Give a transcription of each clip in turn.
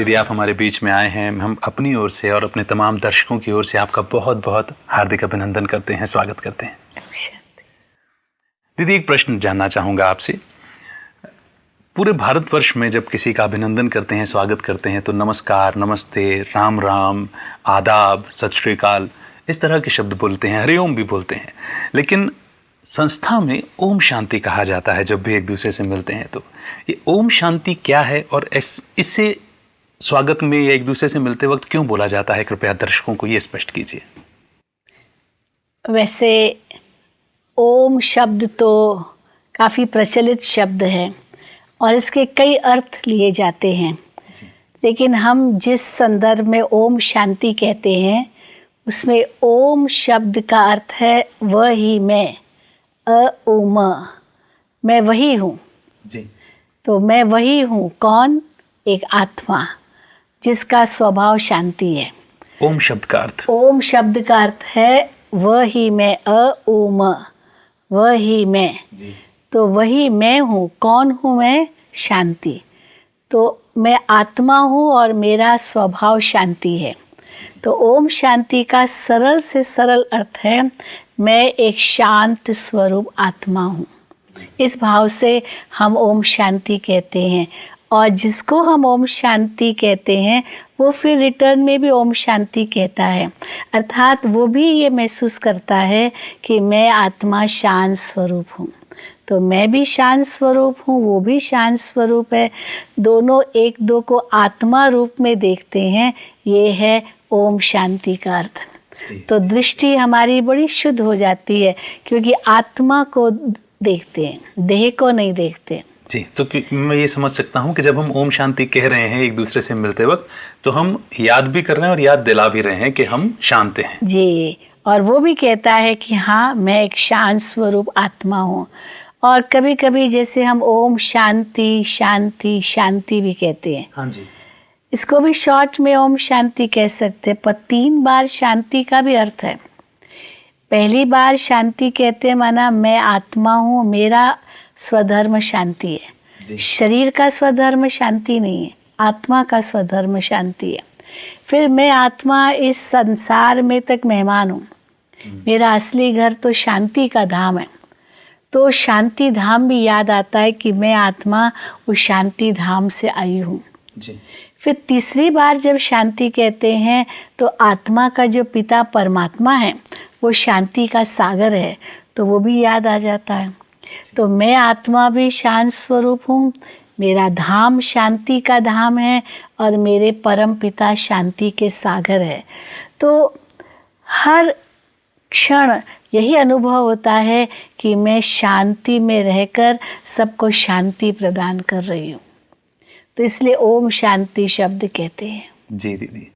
दीदी, आप हमारे बीच में आए हैं। हम अपनी ओर से और अपने तमाम दर्शकों की ओर से आपका बहुत बहुत हार्दिक अभिनंदन करते हैं, स्वागत करते हैं। दीदी, एक प्रश्न जानना चाहूँगा आपसे। पूरे भारतवर्ष में जब किसी का अभिनंदन करते हैं, स्वागत करते हैं, तो नमस्कार, नमस्ते, राम राम, आदाब, सत श्री अकाल, इस तरह के शब्द बोलते हैं, हरिओम भी बोलते हैं। लेकिन संस्था में ओम शांति कहा जाता है जब भी एक दूसरे से मिलते हैं। तो ये ओम शांति क्या है और इससे स्वागत में या एक दूसरे से मिलते वक्त क्यों बोला जाता है? कृपया दर्शकों को ये स्पष्ट कीजिए। वैसे ओम शब्द तो काफ़ी प्रचलित शब्द है और इसके कई अर्थ लिए जाते हैं, लेकिन हम जिस संदर्भ में ओम शांति कहते हैं उसमें ओम शब्द का अर्थ है वह ही मैं, ओम, मैं वही हूँ जी। तो मैं वही हूँ कौन? एक आत्मा जिसका स्वभाव शांति है। ओम शब्द का अर्थ? ओम शब्द का अर्थ है वह ही मैं, ओम, वह ही मैं जी। तो वही मैं हूँ। कौन हूँ मैं? शांति। तो मैं आत्मा हूँ और मेरा स्वभाव शांति है। तो ओम शांति का सरल से सरल अर्थ है मैं एक शांत स्वरूप आत्मा हूँ। इस भाव से हम ओम शांति कहते हैं और जिसको हम ओम शांति कहते हैं वो फिर रिटर्न में भी ओम शांति कहता है। अर्थात वो भी ये महसूस करता है कि मैं आत्मा शांत स्वरूप हूँ। तो मैं भी शांत स्वरूप हूँ, वो भी शांत स्वरूप है। दोनों एक दो को आत्मा रूप में देखते हैं। ये है ओम शांति का अर्थ। तो दृष्टि हमारी बड़ी शुद्ध हो जाती है क्योंकि आत्मा को देखते हैं, देह को नहीं देखते जी। तो मैं ये समझ सकता हूँ कि जब हम ओम शांति कह रहे हैं एक दूसरे से मिलते वक्त, तो हम याद भी कर रहे हैं और याद दिला भी रहे हैं कि हम शांत हैं जी। और वो भी कहता है कि हाँ, मैं एक शांत स्वरूप आत्मा हूँ। और कभी कभी जैसे हम ओम शांति शांति शांति भी कहते हैं। हाँ जी। इसको भी शॉर्ट में ओम शांति कह सकते हैं, पर 3 बार शांति का भी अर्थ है। पहली बार शांति कहते हैं माना मैं आत्मा हूँ, मेरा स्वधर्म शांति है। शरीर का स्वधर्म शांति नहीं है, आत्मा का स्वधर्म शांति है। फिर मैं आत्मा इस संसार में तक मेहमान हूँ, मेरा असली घर तो शांति का धाम है। तो शांति धाम भी याद आता है कि मैं आत्मा उस शांति धाम से आई हूँ। फिर तीसरी बार जब शांति कहते हैं तो आत्मा का जो पिता परमात्मा है वो शांति का सागर है, तो वो भी याद आ जाता है। तो मैं आत्मा भी शांत स्वरूप हूँ, मेरा धाम शांति का धाम है और मेरे परम पिता शांति के सागर है। तो हर क्षण यही अनुभव होता है कि मैं शांति में रहकर सबको शांति प्रदान कर रही हूँ। तो इसलिए ओम शांति शब्द कहते हैं। जी दीदी,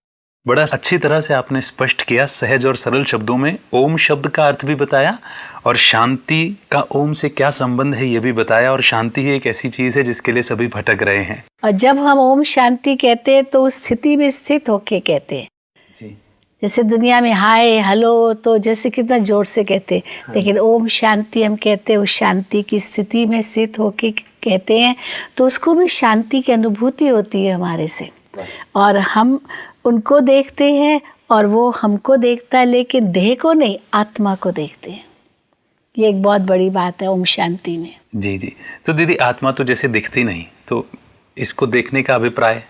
बड़ा अच्छी तरह से आपने स्पष्ट किया, सहज और सरल शब्दों में ओम शब्द का अर्थ भी बताया और शांति का ओम से क्या संबंध है ये भी बताया। और शांति एक ऐसी चीज है जिसके लिए सभी भटक रहे हैं। और जब हम ओम शांति कहते हैं तो उस स्थिति में स्थित होके कहते हैं जी। जैसे दुनिया में हाय हेलो तो जैसे कितना जोर से कहते हैं, हाँ। लेकिन ओम शांति हम कहते हैं उस शांति की स्थिति में स्थित होके कहते हैं, तो उसको भी शांति की अनुभूति होती है हमारे से। और हम उनको देखते हैं और वो हमको देखता है, लेकिन देह को नहीं, आत्मा को देखते हैं। ये एक बहुत बड़ी बात है ओम शांति में। जी जी। तो दीदी, आत्मा तो जैसे दिखती नहीं, तो इसको देखने का अभिप्राय?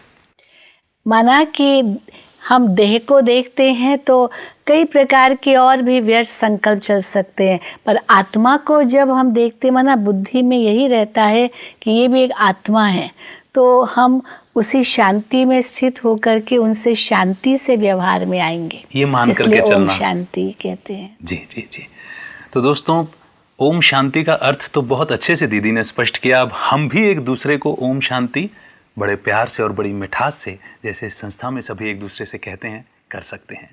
माना कि हम देह को देखते हैं तो कई प्रकार के और भी व्यर्थ संकल्प चल सकते हैं, पर आत्मा को जब हम देखते हैं, माना बुद्धि में यही रहता है कि ये भी एक आत्मा है, तो हम उसी शांति में स्थित होकर के उनसे शांति से व्यवहार में आएंगे। ये मान करके चलना, ओम शांति कहते हैं। जी जी जी। तो दोस्तों, ओम शांति का अर्थ तो बहुत अच्छे से दीदी ने स्पष्ट किया। अब हम भी एक दूसरे को ओम शांति बड़े प्यार से और बड़ी मिठास से, जैसे इस संस्था में सभी एक दूसरे से कहते हैं, कर सकते हैं।